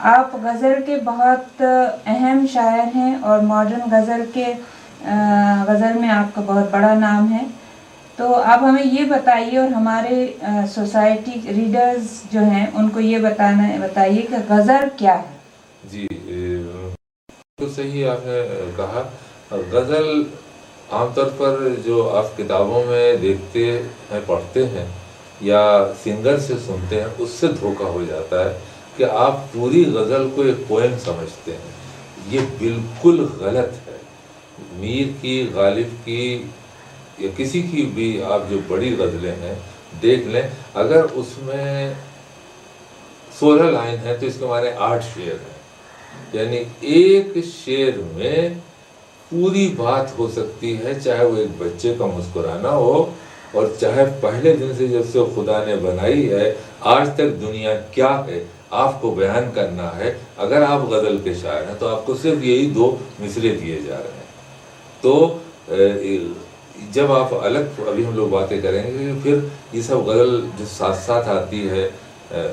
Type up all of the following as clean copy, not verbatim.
آپ غزل کے بہت اہم شاعر ہیں اور ماڈرن غزل میں آپ کا بہت بڑا نام ہے. تو آپ ہمیں یہ بتائیے اور ہمارے سوسائٹی ریڈرز جو ہیں ان کو یہ بتائیے کہ غزل کیا ہے. جی تو صحیح آپ نے کہا. غزل عام طور پر جو آپ کتابوں میں دیکھتے ہیں پڑھتے ہیں یا سنگر سے سنتے ہیں اس سے دھوکہ ہو جاتا ہے کہ آپ پوری غزل کو ایک پوئم سمجھتے ہیں. یہ بالکل غلط ہے. میر کی، غالب کی یا کسی کی بھی آپ جو بڑی غزلیں ہیں دیکھ لیں، اگر اس میں 16 لائن ہے تو اس کے معنی 8 شعر ہیں. یعنی ایک شعر میں پوری بات ہو سکتی ہے، چاہے وہ ایک بچے کا مسکرانا ہو اور چاہے پہلے دن سے جب سے خدا نے بنائی ہے آج تک دنیا کیا ہے آپ کو بیان کرنا ہے. اگر آپ غزل کے شاعر ہیں تو آپ کو صرف یہی 2 مصرے دیے جا رہے ہیں. تو جب آپ الگ ابھی ہم لوگ باتیں کریں گے کہ پھر یہ سب غزل جو ساتھ ساتھ آتی ہے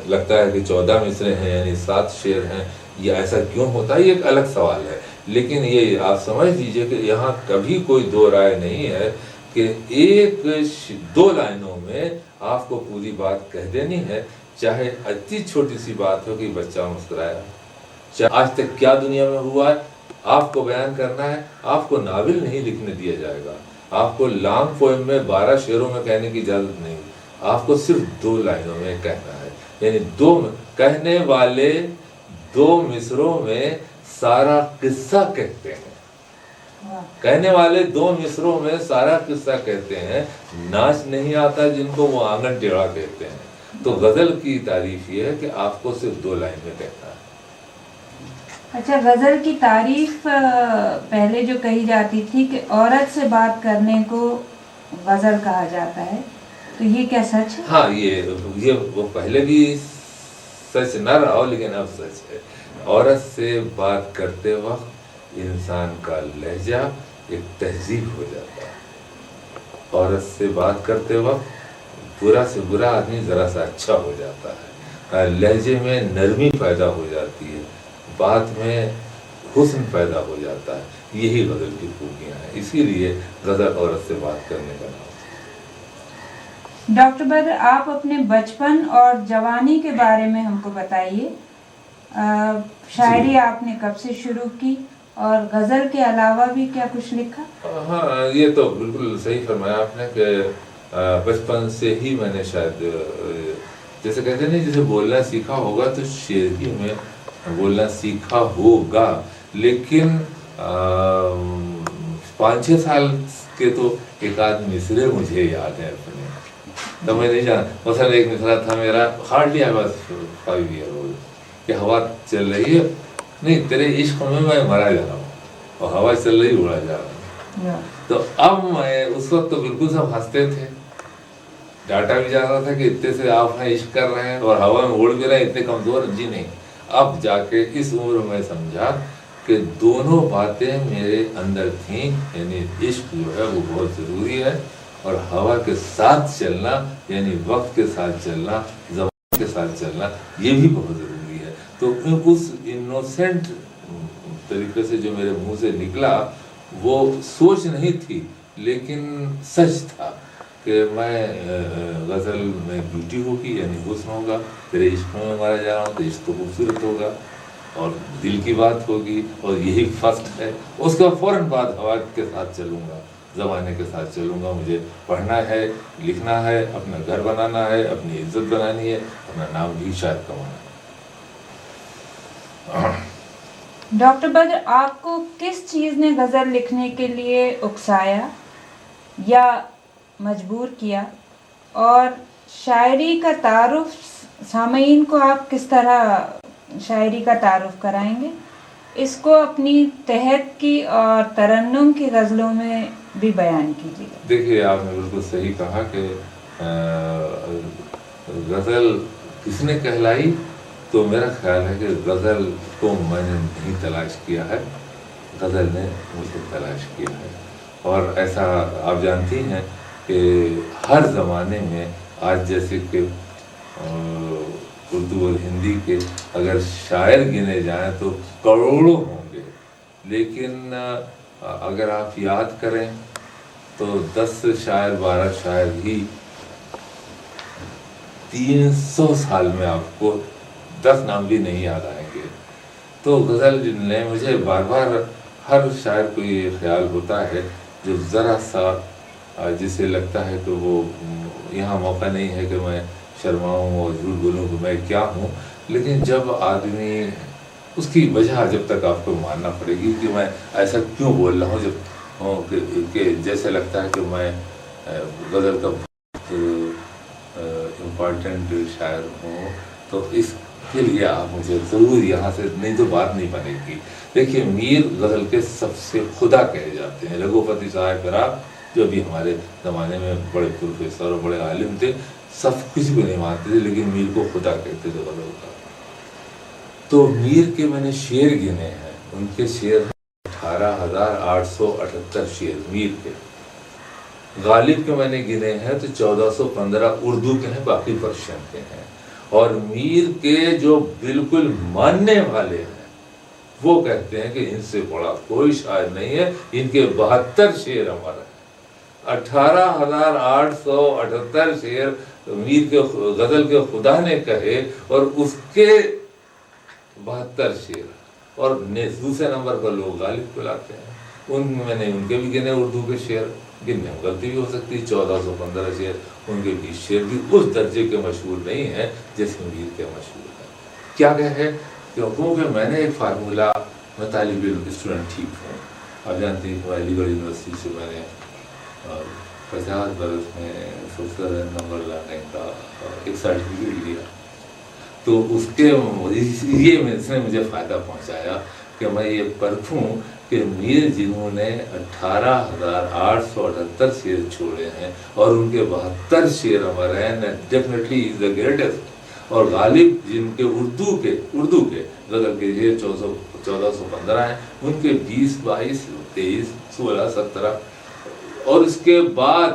لگتا ہے کہ 14 مصرے ہیں یعنی 7 شعر ہیں، یہ ایسا کیوں ہوتا ہے، یہ ایک الگ سوال ہے. لیکن یہ آپ سمجھ لیجئے کہ یہاں کبھی کوئی دو رائے نہیں ہے کہ ایک 2 لائنوں میں آپ کو پوری بات کہہ دینی ہے، چاہے اتنی چھوٹی سی بات ہو کہ بچہ مسکرایا، چاہے آج تک کیا دنیا میں ہوا ہے آپ کو بیان کرنا ہے. آپ کو ناول نہیں لکھنے دیا جائے گا، آپ کو لانگ پوئم میں 12 شعروں میں کہنے کی اجازت نہیں، آپ کو صرف 2 لائنوں میں کہنا ہے. یعنی کہنے والے 2 مصروں میں سارا قصہ کہتے ہیں. کہنے والے 2 مصروں میں سارا قصہ کہتے ہیں. ناچ نہیں آتا جن کو وہ آنگن ٹیڑھا کہتے ہیں. تو غزل کی تعریف یہ ہے کہ آپ کو صرف 2 لائن میں کہنا ہے. اچھا، غزل کی تعریف پہلے جو کہی جاتی تھی کہ عورت سے بات کرنے کو غزل کہا جاتا ہے، تو یہ کیا سچ ہے؟ ہاں، یہ وہ پہلے بھی سچ نہ رہا ہو لیکن اب سچ ہے. عورت سے بات کرتے وقت انسان کا لہجہ ایک تہذیب ہو جاتا ہے. عورت سے بات کرتے وقت برا سے برا آدمی ذرا سا اچھا ہو جاتا ہے. لہجے میں نرمی پیدا ہو جاتی ہے، بات میں حسن پیدا ہو جاتا ہے. یہی غزل کی خوبیاں ہیں، اسی لیے غزل عورت سے بات کرنے کا نام. ڈاکٹر بدر، آپ اپنے بچپن اور جوانی کے بارے میں ہم کو بتائیے. شاعری آپ نے کب سے شروع کی اور غزل کے علاوہ بھی کیا کچھ لکھا؟ ہاں، یہ تو بالکل صحیح فرمایا آپ نے کہ بچپن سے ہی میں نے شاید جیسے کہتے ہیں جیسے بولنا سیکھا ہوگا تو شعر ہی میں بولنا سیکھا ہوگا. لیکن 5-6 سال کے تو ایک آدھ مصرے مجھے یاد ہے اپنے، تو میں نہیں جانا. مثلا ایک مصرا تھا میرا ہارڈلی بس 5 ایئر اولڈ کہ ہوا چل رہی ہے، نہیں تیرے عشق میں مرا جا رہا ہوں اور ہوا چل رہی اڑا جا رہا ہوں. تو اب میں اس وقت تو بالکل سب ہنستے تھے، ڈاٹا بھی جا رہا تھا کہ اتنے سے آپ ہیں عشق کر رہے ہیں اور ہوا میں اڑ بھی رہے ہیں، اتنے کمزور جی نہیں. اب جا کے اس عمر میں سمجھا کہ دونوں باتیں میرے اندر تھیں. یعنی عشق جو ہے وہ بہت ضروری ہے اور ہوا کے ساتھ چلنا یعنی وقت کے ساتھ چلنا، زمان کے ساتھ چلنا یہ بھی بہت ضروری ہے. تو اس انوسینٹ طریقے سے جو میرے منہ سے نکلا وہ سوچ نہیں تھی لیکن سچ تھا کہ میں غزل میں بیوٹی ہوگی یعنی حسن ہوگا، تیرے عشق میں مارا جا رہا ہوں تو عشق تو خوبصورت ہوگا اور دل کی بات ہوگی اور یہی فرسٹ ہے. اس کا فوراً بعد ہوا کے ساتھ چلوں گا، زمانے کے ساتھ چلوں گا. مجھے پڑھنا ہے، لکھنا ہے، اپنا گھر بنانا ہے، اپنی عزت بنانی ہے، اپنا نام بھی شاید کمانا ہے. ڈاکٹر بدر، آپ کو کس چیز نے غزل لکھنے کے لیے اکسایا یا مجبور کیا، اور شاعری کا تعارف سامعین کو آپ کس طرح شاعری کا تعارف کرائیں گے؟ اس کو اپنی تحت کی اور ترنم کی غزلوں میں بھی بیان کیجیے. دیکھیے، آپ نے بالکل صحیح کہا کہ غزل کس نے کہلائی، تو میرا خیال ہے کہ غزل کو میں نے نہیں تلاش کیا ہے، غزل نے مجھے تلاش کیا ہے. اور ایسا آپ جانتی ہیں کہ ہر زمانے میں آج جیسے کہ اردو اور ہندی کے اگر شاعر گنے جائیں تو کروڑوں ہوں گے، لیکن اگر آپ یاد کریں تو 10 شاعر 12 شاعر ہی 300 سال میں آپ کو 10 نام بھی نہیں یاد آئیں گے۔ تو غزل نے مجھے بار بار، ہر شاعر کو یہ خیال ہوتا ہے جو ذرا سا جسے لگتا ہے کہ وہ یہاں موقع نہیں ہے کہ میں شرماؤں اور جھوٹ بولوں کہ میں کیا ہوں، لیکن جب آدمی اس کی وجہ جب تک آپ کو ماننا پڑے گی کہ میں ایسا کیوں بول رہا ہوں، جب کہ جیسے لگتا ہے کہ میں غزل کا امپورٹنٹ شاعر ہوں، تو اس کے لیے آپ مجھے ضرور یہاں سے، نہیں تو بات نہیں بنے گی۔ دیکھیے، میر غزل کے سب سے خدا کہے جاتے ہیں۔ رگھوپتی صاحب فراق جو بھی ہمارے زمانے میں بڑے پروفیسر اور بڑے عالم تھے، سب کسی کو نہیں مانتے تھے، لیکن میر کو خدا کہتے تھے غزل کا۔ تو میر کے میں نے شعر گنے ہیں، ان کے شعر 18,878 شعر میر کے۔ غالب کے میں نے گنے ہیں تو 1415 اردو کے ہیں، باقی پرشین کے ہیں۔ اور میر کے جو بالکل ماننے والے ہیں وہ کہتے ہیں کہ ان سے بڑا کوئی شاعر نہیں ہے، ان کے 72 شعر امر ہیں۔ 18,878 شعر میر کے غزل کے خدا نے کہے، اور اس کے 72 شعر، اور دوسرے نمبر پر لوگ غالب کو لاتے ہیں۔ میں نے ان کے بھی گنے اردو کے شعر، گننے میں غلطی بھی ہو سکتی ہے، 1415 شعر، ان کے 20 شعر بھی اس درجے کے مشہور نہیں ہیں جیسے میر کے مشہور ہیں۔ کیا ہے کیونکہ میں نے ایک فارمولہ، میں طالب علم اسٹوڈنٹ ٹھیک ہوں، آپ جانتے ہیں کہ علی گڑھ یونیورسٹی سے میں نے 50 برس میں سب نمبر لانے کا ایک سرٹیفکیٹ لیا، تو اس کے یہ اس نے مجھے فائدہ پہنچایا کہ میں یہ پرکھوں کہ میر جنہوں نے 18,878 شعر چھوڑے ہیں اور ان کے 72 شعر امر ہیں، ڈیفینیٹلی از دا گریٹسٹ۔ اور غالب جن کے اردو کے غزل کے شعر 1415 ہیں، ان کے 20 22 23 16 17، اور اس کے بعد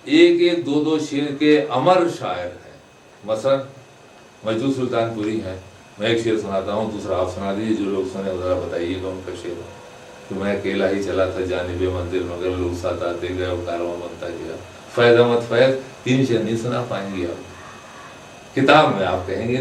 ایک ایک دو دو شعر کے امر شاعر ہیں۔ مثلا مجدو سلطان پوری ہیں، میں ایک شعر سناتا ہوں، دوسرا آپ سنا دیجیے، جو لوگ سنے ذرا بتائیے گا ان کا شعر۔ کہ میں اکیلا ہی چلا تھا جانب منزل، مگر لوگ ساتھ آتے گئے اور کارواں بنتا گیا۔ فیض احمد فیض، 3 شعر نہیں سنا پائیں گے آپ کتاب میں، آپ کہیں گے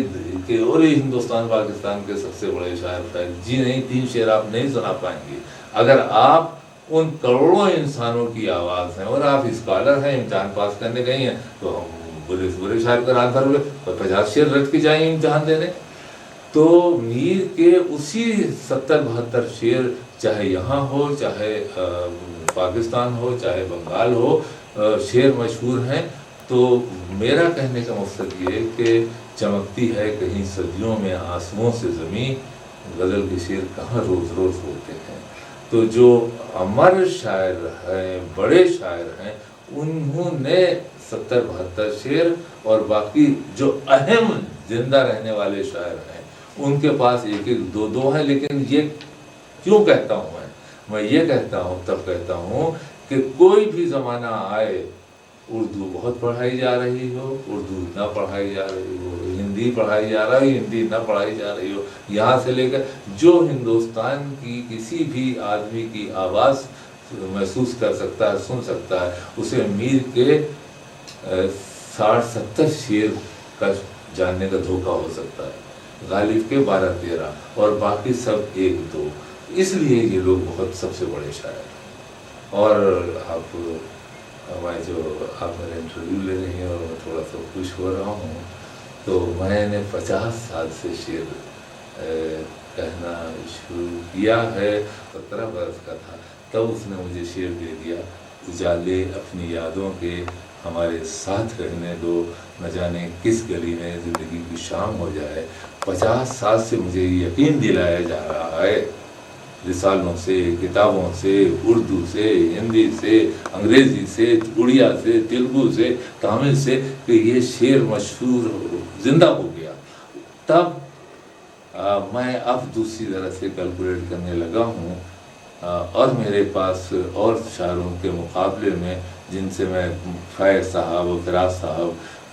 کہ اور ہندوستان پاکستان کے سب سے بڑے شاعر فیض، جی نہیں، 3 شعر آپ نہیں سنا پائیں گے۔ اگر آپ ان کروڑوں انسانوں کی آواز ہیں اور آپ اسکالر ہیں، امتحان پاس کرنے گئی ہیں، تو ہم برے شاعر کا آنسر ہوئے اور 50 شعر رٹ کے جائیں امتحان دینے۔ تو میر کے اسی 70-72 شعر، چاہے یہاں ہو، چاہے پاکستان ہو، چاہے بنگال ہو، شعر مشہور ہیں۔ تو میرا کہنے کا مقصد یہ کہ چمکتی ہے کہیں صدیوں میں آسموں سے زمین، غزل کے شعر کہاں روز روز ہوتے ہیں۔ تو جو امر شاعر ہیں، بڑے شاعر ہیں، انہوں نے 70-72 شعر، اور باقی جو اہم زندہ رہنے والے شاعر ہیں ان کے پاس ایک ایک دو دو ہیں۔ لیکن یہ کیوں کہتا ہوں میں یہ کہتا ہوں، تب کہتا ہوں کہ کوئی بھی زمانہ آئے، اردو بہت پڑھائی جا رہی ہو، اردو نہ پڑھائی جا رہی ہو، ہندی پڑھائی جا رہی ہو، ہندی نہ پڑھائی جا رہی ہو، یہاں سے لے کر جو ہندوستان کی کسی بھی آدمی کی آواز محسوس کر سکتا ہے، سن سکتا ہے، اسے میر کے 60-70 شعر کا جاننے کا دھوکہ ہو سکتا ہے، غالب کے 12-13، اور باقی سب 1-2۔ اس لیے یہ لوگ بہت سب سے بڑے شاعر ہیں۔ اور آپ ہمارے جو آپ میرے انٹرویو لے رہی ہیں، اور میں تھوڑا سا خوش ہو رہا ہوں، تو میں نے 50 سال سے شعر کہنا شروع کیا ہے۔ 17 برس کا تھا تب اس نے مجھے شعر دے دیا، اجالے اپنی یادوں کے ہمارے ساتھ رہنے دو، نہ جانے کس گلی میں زندگی کی شام ہو جائے۔ 50 سال سے مجھے یقین دلایا جا رہا ہے، رسالوں سے، کتابوں سے، اردو سے، ہندی سے، انگریزی سے، اڑیا سے، تیلگو سے، تامل سے، کہ یہ شعر مشہور زندہ ہو گیا۔ تب میں اب دوسری طرح سے کیلکولیٹ کرنے لگا ہوں، اور میرے پاس اور شاعروں کے مقابلے میں، جن سے میں فیض صاحب، فراز صاحب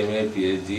MA PhD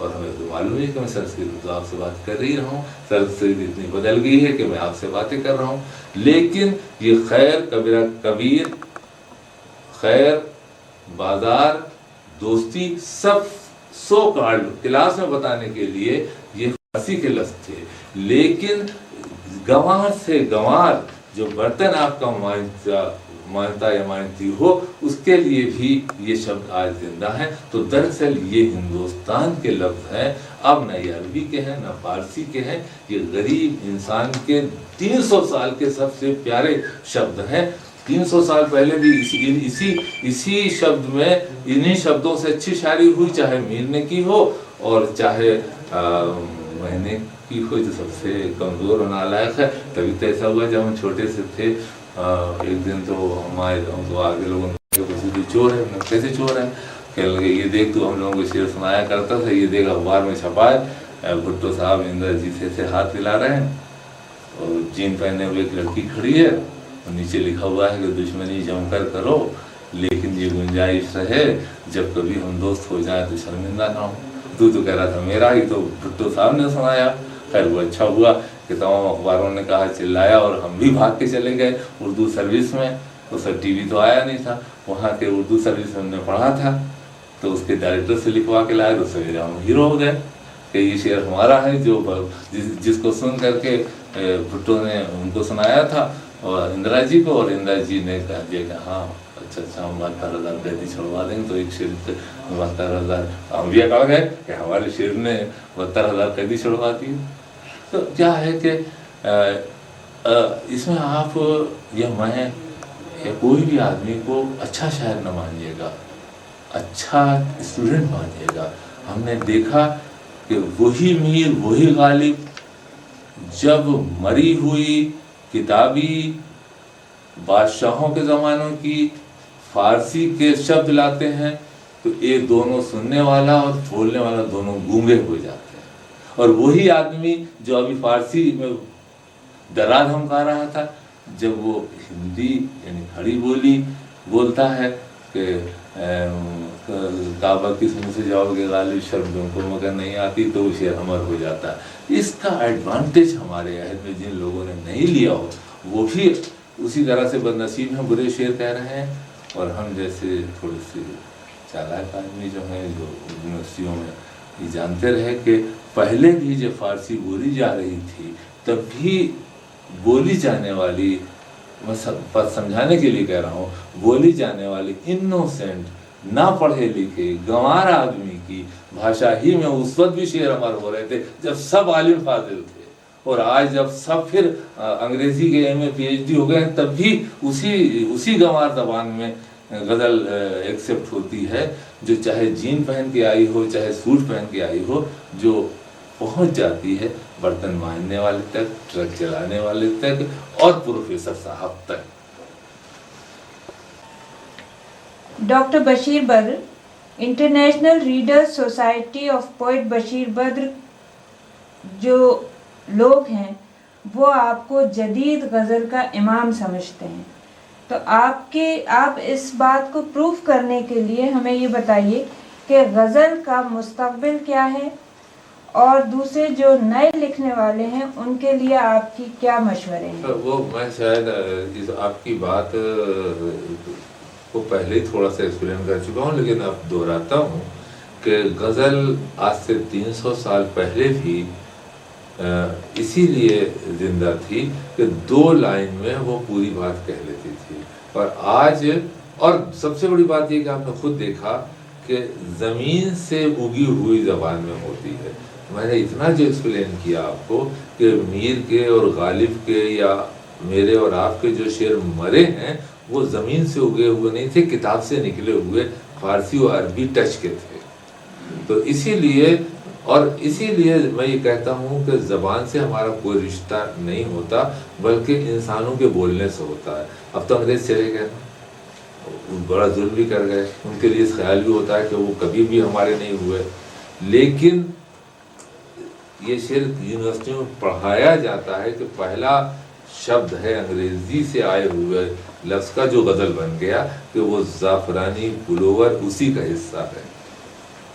اور ہمیں تو معلوم ہے کہ میں سنسکرت تو آپ سے بات کر ہی رہا ہوں، سنسکرت اتنی بدل گئی ہے کہ میں آپ سے باتیں کر رہا ہوں، لیکن یہ خیر کبیرہ کبیر، خیر، بازار، دوستی، سب سو کارڈ کلاس میں بتانے کے لیے یہ فارسی کے لفظ تھے، لیکن گنوار سے گنوار جو برتن آپ کا مانتا یا مانتی ہو، اس کے لیے بھی یہ شبد آج زندہ ہے۔ تو دراصل یہ ہندوستان کے لفظ ہیں، اب نہ یہ عربی کے ہیں نہ فارسی کے ہیں، یہ غریب انسان کے 300 سال کے سب سے پیارے شبد ہیں۔ 300 سال پہلے بھی اسی شبد میں، انہی شبدوں سے اچھی شاعری ہوئی، چاہے میر نے کی ہو اور چاہے میں نے کی ہو، جو سب سے کمزور اور نالائق ہے۔ تبھی تو ایسا ہوا جب ہم چھوٹے سے تھے، ایک دن تو ہمارے تو آگے لوگوں نے چور ہے، کیسے چور ہے، کہنے لگے یہ دیکھ تو ہم لوگوں کو شعر سنایا کرتا تھا، یہ دیکھ اخبار میں چھپا ہے، بھٹو صاحب اندر جی سے ہاتھ ملا رہے ہیں اور جین پہنے ہوئے ایک لڑکی کھڑی ہے، اور نیچے لکھا ہوا ہے کہ دشمنی جم کر کرو لیکن یہ گنجائش رہے جب کبھی ہم دوست ہو جائیں تو شرمندہ نہ ہو۔ تو کہہ رہا تھا میرا ہی، تو بھٹو صاحب نے سنایا۔ خیر وہ اچھا ہوا کہ تمام اخباروں نے کہا، چلایا، اور ہم بھی بھاگ کے چلے گئے اردو سروس میں۔ تو سر ٹی وی تو آیا نہیں تھا، وہاں کے اردو سروس ہم نے پڑھا تھا، تو اس کے ڈائریکٹر سے لکھوا کے لائے، تو سویرے ہم ہیرو ہو گئے کہ یہ شعر ہمارا ہے، جو جس کو سن کر کے بھٹو نے ان کو سنایا تھا اور اندرا جی کو، اور اندرا جی نے کہا دیا کہ ہاں اچھا ہم 72,000 قیدی چھڑوا دیں گے۔ تو ایک شعر 72,000 ہم بھی اکڑ گئے کہ ہمارے شعر نے 72,000 قیدی چھڑوا دی۔ تو کیا ہے کہ اس میں آپ یا میں یا کوئی بھی آدمی کو اچھا شاعر نہ مانیے گا، اچھا اسٹوڈنٹ مانیے گا۔ ہم نے دیکھا کہ وہی میر وہی غالب جب مری ہوئی کتابی بادشاہوں کے زمانوں کی فارسی کے شبد لاتے ہیں تو ایک دونوں سننے والا اور بولنے والا دونوں گونگے ہو جاتے ہیں، اور وہی آدمی جو ابھی فارسی میں درا دھمکا رہا تھا، جب وہ ہندی یعنی کھڑی بولی بولتا ہے کہ کعبہ کس منہ سے جاؤ گے غالب، شرم تم کو مگر نہیں آتی، تو وہ شعر امر ہو جاتا ہے۔ اس کا ایڈوانٹیج ہمارے عہد میں جن لوگوں نے نہیں لیا ہو وہ بھی اسی طرح سے بد نصیب ہیں، برے شعر کہہ رہے ہیں، اور ہم جیسے تھوڑے سے چالاک آدمی جو ہیں، جو یونیورسٹیوں میں یہ جانتے رہے کہ پہلے بھی جب فارسی بولی جا رہی تھی تب بھی بولی جانے والی، میں سمجھانے کے لیے کہہ رہا ہوں، بولی جانے والی انوسینٹ نہ پڑھے لکھے گنوار آدمی کی بھاشا ہی میں اس وقت بھی شعر امر ہو رہے تھے جب سب عالم فاضل تھے، اور آج جب سب پھر انگریزی کے ایم اے پی ایچ ڈی ہو گئے تب بھی اسی گنوار زبان میں غزل ایکسیپٹ ہوتی ہے، جو چاہے جین پہن کے آئی ہو چاہے سوٹ پہن کے آئی ہو، جو پہنچ جاتی ہے برتن مانجنے والے تک، ٹرک چلانے والے تک، اور پروفیسر صاحب تک۔ Doctor Bashir Badr, international readers society of poet Bashir Badr جو لوگ ہیں وہ آپ کو جدید غزل کا امام سمجھتے ہیں، تو آپ اس بات کو پروف کرنے کے لیے ہمیں یہ بتائیے کہ غزل کا مستقبل کیا ہے، اور دوسرے جو نئے لکھنے والے ہیں ان کے لیے آپ کی کیا مشورے ہیں؟ وہ میں شاید آپ کی بات کو پہلے ہی تھوڑا سا ایکسپلین کر چکا ہوں، لیکن اب دہراتا ہوں کہ غزل آج سے 300 سال پہلے بھی اسی لیے زندہ تھی کہ 2 لائن میں وہ پوری بات کہہ لیتی تھی، اور آج، اور سب سے بڑی بات یہ کہ آپ نے خود دیکھا کہ زمین سے اگی ہوئی زبان میں ہوتی ہے۔ میں نے اتنا جو ایکسپلین کیا آپ کو کہ میر کے اور غالب کے یا میرے اور آپ کے جو شعر مرے ہیں وہ زمین سے اگے ہوئے نہیں تھے، کتاب سے نکلے ہوئے فارسی اور عربی ٹچ کے تھے۔ تو اسی لیے میں یہ کہتا ہوں کہ زبان سے ہمارا کوئی رشتہ نہیں ہوتا، بلکہ انسانوں کے بولنے سے ہوتا ہے۔ اب تو انگریز چلے گئے، بڑا ظلم بھی کر گئے، ان کے لیے اس خیال بھی ہوتا ہے کہ وہ کبھی بھی ہمارے نہیں ہوئے، لیکن یہ شعر یونیورسٹیوں میں پڑھایا جاتا ہے کہ پہلا شبد ہے انگریزی سے آئے ہوئے لفظ کا جو غزل بن گیا کہ وہ زعفرانی پلوور اسی کا حصہ ہے۔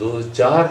2-4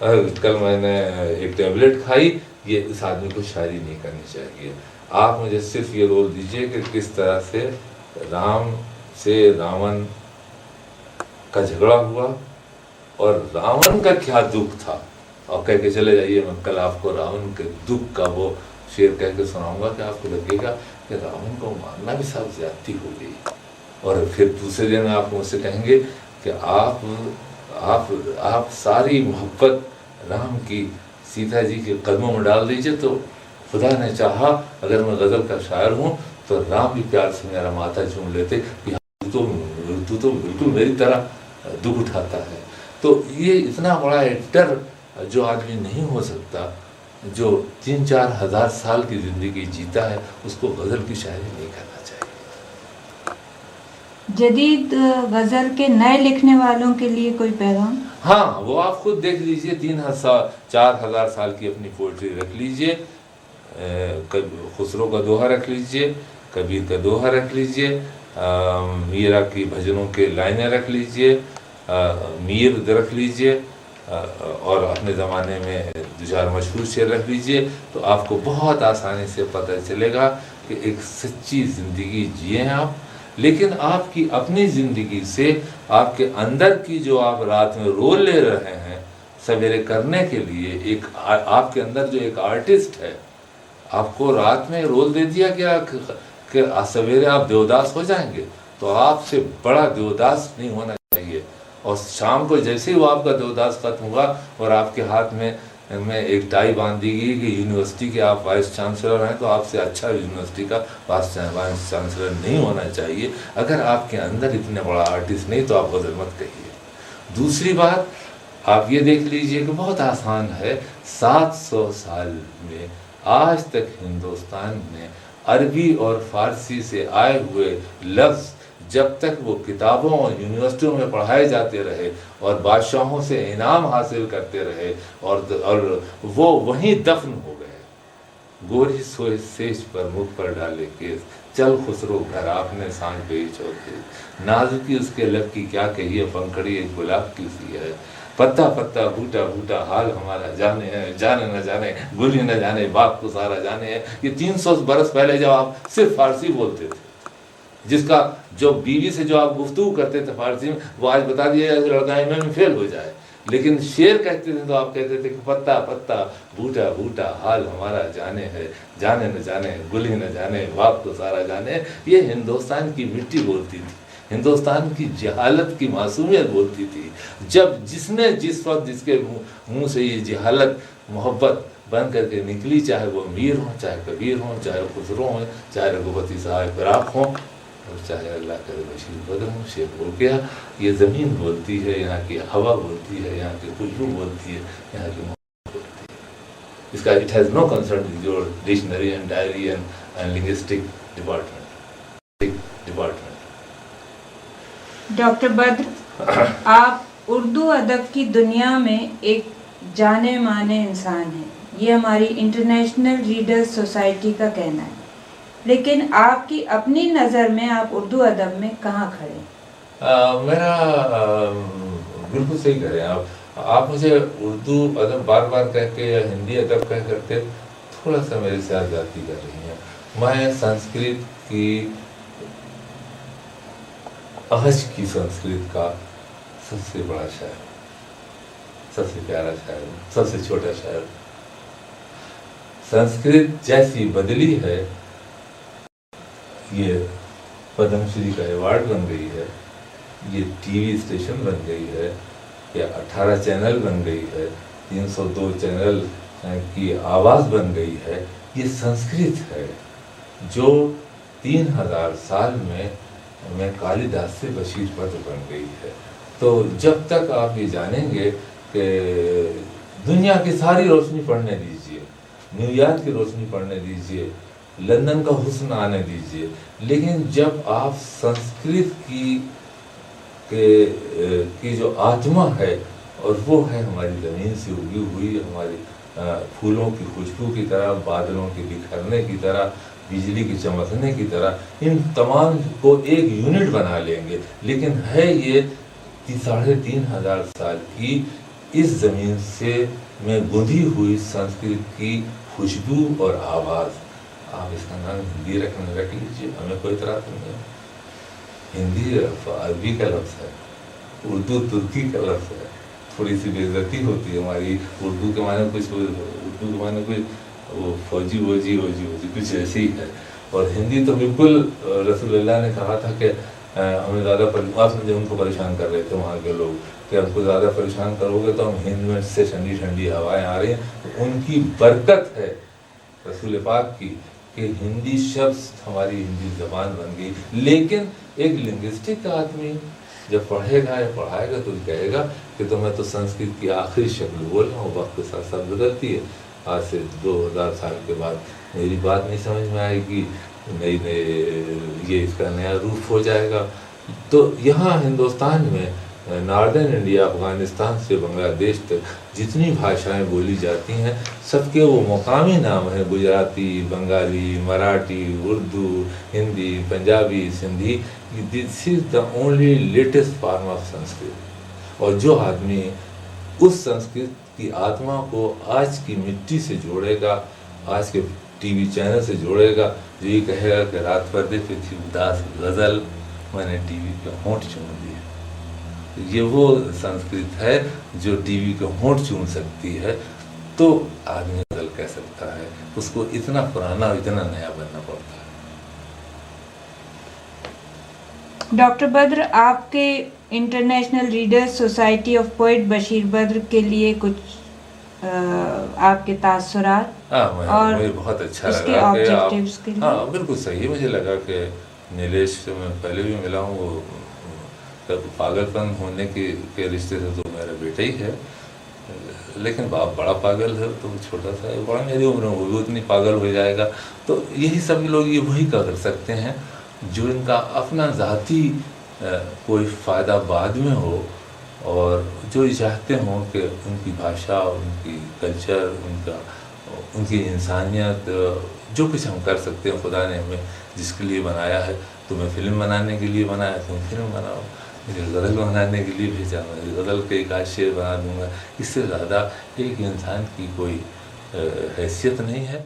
کل میں نے ایک ٹیبلٹ کھائی، یہ اس آدمی کو شاعری نہیں کرنی چاہیے۔ آپ مجھے صرف یہ رول دیجئے کہ کس طرح سے رام سے راون کا جھگڑا ہوا اور راون کا کیا دکھ تھا، اور کہہ کے چلے جائیے میں کل آپ کو راون کے دکھ کا وہ شعر کہہ کے سناؤں گا کہ آپ کو لگے گا کہ راون کو مارنا بھی صاحب زیادتی ہو گئی۔ اور پھر دوسرے دن آپ مجھ سے کہیں گے کہ آپ ساری محبت رام کی سیتا جی کے قدموں میں ڈال دیجئے، تو خدا نے چاہا اگر میں غزل کا شاعر ہوں تو رام بھی پیار سے میرا ماتھا چوم لیتے کہ تو بالکل میری طرح دکھ اٹھاتا ہے۔ تو یہ اتنا بڑا ایکٹر جو آدمی نہیں ہو سکتا، جو 3-4 ہزار سال کی زندگی جیتا ہے، اس کو غزل کی شاعری نہیں کرنا چاہیے۔ جدید غزل کے نئے لکھنے والوں کے لیے کوئی پیغام؟ ہاں، وہ آپ خود دیکھ لیجئے، 3-4 ہزار سال کی اپنی پوئٹری رکھ لیجئے، خسرو کا دوہا رکھ لیجئے، کبیر کا دوہا رکھ لیجئے، میرا کی بھجنوں کے لائنیں رکھ لیجئے، میر رکھ لیجئے، اور اپنے زمانے میں 2-4 مشہور شعر رکھ لیجئے، تو آپ کو بہت آسانی سے پتہ چلے گا کہ ایک سچی زندگی جیے ہیں آپ۔ لیکن آپ کی اپنی زندگی سے آپ کے اندر کی جو آپ رات میں رول لے رہے ہیں سویرے کرنے کے لیے، ایک آپ کے اندر جو ایک آرٹسٹ ہے، آپ کو رات میں رول دے دیا گیا کہ سویرے آپ دیوداس ہو جائیں گے، تو آپ سے بڑا دیوداس نہیں ہونا چاہیے۔ اور شام کو جیسے ہی وہ آپ کا دیوداس ختم ہوا اور آپ کے ہاتھ میں ایک ٹائی باندھ دی گئی کہ یونیورسٹی کے آپ وائس چانسلر ہیں، تو آپ سے اچھا یونیورسٹی کا وائس چانسلر نہیں ہونا چاہیے۔ اگر آپ کے اندر اتنے بڑا آرٹسٹ نہیں تو آپ غزل مت کہیے۔ دوسری بات آپ یہ دیکھ لیجئے کہ بہت آسان ہے، 700 سال میں آج تک ہندوستان میں عربی اور فارسی سے آئے ہوئے لفظ جب تک وہ کتابوں اور یونیورسٹیوں میں پڑھائے جاتے رہے اور بادشاہوں سے انعام حاصل کرتے رہے اور وہ وہیں دفن ہو گئے۔ گوری سوئے سیج پر مکھ پر ڈالے کیس، چل خسرو گھر آپ نے سانج پہ ہی چوکے، نازکی اس کے لب کی کیا کہیے، پنکھڑی ایک گلاب کی سی ہے، پتا پتا بوٹا بوٹا حال ہمارا جانے ہے، جانے نہ جانے گل ہی نہ جانے باغ کو سارا جانے ہے۔ یہ 300 برس پہلے جب آپ صرف فارسی بولتے تھے، جس کا جو بیوی سے جو آپ گفتگو کرتے تھے فارسی میں، وہ آج بتا دیا جائے لڑکا ایم میں فیل ہو جائے، لیکن شعر کہتے تھے تو آپ کہتے تھے کہ پتا پتا بوٹا بوٹا حال ہمارا جانے ہے، جانے نہ جانے گل ہی نہ جانے باغ کو سارا جانے۔ یہ ہندوستان کی مٹی بولتی تھی، ہندوستان کی جہالت کی معصومیت بولتی تھی۔ جس وقت جس کے منہ سے یہ جہالت محبت بن کر کے نکلی، چاہے وہ میر ہوں، چاہے کبیر ہوں، چاہے خسرو ہوں، چاہے رگھوپتی صاحب فراق ہوں، اور چاہے اللہ کرے بشیر بدر ہوں، شیخ ہو گیا، یہ زمین بولتی ہے، یہاں کی ہوا بولتی ہے، یہاں کی خوشبو بولتی ہے، یہاں کی محبت بولتی ہے۔ اس کا it has no concern with your dictionary and diary and linguistic department. Doctor Badr, آپ اردو ادب کی دنیا میں ایک جانے مانے انسان ہیں، یہ ہماری انٹرنیشنل ریڈرز سوسائٹی کا کہنا ہے، لیکن آپ کی اپنی نظر میں آپ اردو ادب میں کہاں کھڑے؟ میرا بالکل صحیح کہہ رہے ہیں آپ مجھے اردو ادب بار بار کہہ کے یا ہندی ادب کہہ کرتے تھوڑا سا میرے ساتھ زیادتی کر رہی ہیں۔ میں سنسکرت کی اہج کی سنسکرت کا سب سے بڑا شاعر، سب سے پیارا شاعر، سب سے چھوٹا شاعر۔ سنسکرت جیسی بدلی ہے، یہ پدم شری کا ایوارڈ بن گئی ہے، یہ ٹی وی اسٹیشن بن گئی ہے، یہ 18 چینل بن گئی ہے، 302 چینل کی آواز بن گئی ہے، یہ سنسکرت ہے جو 3000 سال میں کالی داس سے بشیر پتر بن گئی ہے۔ تو جب تک آپ یہ جانیں گے کہ دنیا کی ساری روشنی پڑھنے دیجئے، نیو یارک کی روشنی پڑھنے دیجئے، لندن کا حسن آنے دیجئے، لیکن جب آپ سنسکرت کی جو آتما ہے، اور وہ ہے ہماری زمین سے اگی ہوئی، ہماری پھولوں کی خوشبو کی طرح، بادلوں کے بکھرنے کی طرح، بجلی کی چمکنے کی طرح، ان تمام کو ایک یونٹ بنا لیں گے، لیکن ہے یہ 3500 سال کی اس زمین سے میں گندھی ہوئی سنسکرت کی خوشبو اور آواز. آپ اس کا نام ہندی رکھ لیجیے، ہمیں کوئی اعتراض نہیں ہے. ہندی عربی کا لفظ ہے، اردو ترکی کا لفظ ہے. تھوڑی سی بے عزتی ہوتی ہے ہماری. اردو کے معنی کچھ وہ فوجی کچھ ایسے ہی ہے. اور ہندی تو بالکل رسول اللہ نے کہا تھا کہ ہمیں زیادہ ان کو پریشان کر رہے تھے وہاں کے لوگ کہ ہم کو زیادہ پریشان کرو گے تو ہم ہند میں سے ٹھنڈی ٹھنڈی ہوائیں آ رہی ہیں. تو ان کی برکت ہے رسول پاک کی کہ ہندی شخص ہماری ہندی زبان بن گئی. لیکن ایک لنگوسٹک آدمی جب پڑھے گا یا پڑھائے گا تو کہے گا کہ تو میں تو سنسکرت کی آخری شکل بول رہا ہوں. وقت کے ساتھ ساتھ بدلتی ہے. آج سے 2000 سال کے بعد میری بات نہیں سمجھ میں آئے گی، یہ اس کا نیا روپ ہو جائے گا. تو یہاں ہندوستان میں ناردرن انڈیا، افغانستان سے بنگلہ دیش تک جتنی بھاشائیں بولی جاتی ہیں سب کے وہ مقامی نام ہیں: Gujarati, Bengali, Marathi, Urdu, Hindi, Punjabi, Sindhi. This is the only latest form of Sanskrit. اور جو آدمی اس سنسکرت کی آتما کو آج کی مٹی سے جوڑے گا، آج کے ٹی وی چینل سے جوڑے گا، جو یہ کہے گا کہ رات پردے پہ تھی اداس غزل، میں نے ٹی وی پہ ہونٹ چوم دیا. یہ وہ سنسکرت ہے جو ٹی وی کے ہونٹ چوم سکتی ہے. تو آدمی غزل کہہ سکتا ہے. اس کو اتنا پرانا اور اتنا نیا بننا پڑتا ہے. ڈاکٹر بدر، آپ کے international readers society of poet Bashir Badr کے لیے کچھ آپ کے تاثرات اور مجھے بہت اچھا اس کے لگا کہ آبجیکٹیوز کے لیے. ہاں بالکل صحیح. مجھے لگا کہ نیلیش سے میں پہلے بھی ملا ہوں. وہ پاگل پن ہونے کے رشتے سے تو میرا بیٹا ہی ہے، لیکن باپ بڑا پاگل ہے تو چھوٹا سا ہے. بڑا میری عمر میں وہ بھی اتنی پاگل ہو جائے گا. تو یہی سب لوگ یہ وہی کر سکتے ہیں جو ان کا اپنا ذاتی کوئی فائدہ بعد میں ہو، اور جو یہ چاہتے ہوں کہ ان کی بھاشا، ان کی کلچر، ان کی انسانیت، جو کچھ ہم کر سکتے ہیں خدا نے ہمیں جس کے لیے بنایا ہے. تمہیں فلم بنانے کے لیے بنایا، تم فلم بناؤ. مجھے غزل بنانے کے لیے بھیجا، میں غزل کے ایک آدھ شعر بنا دوں گا. اس سے زیادہ ایک انسان کی کوئی حیثیت نہیں ہے.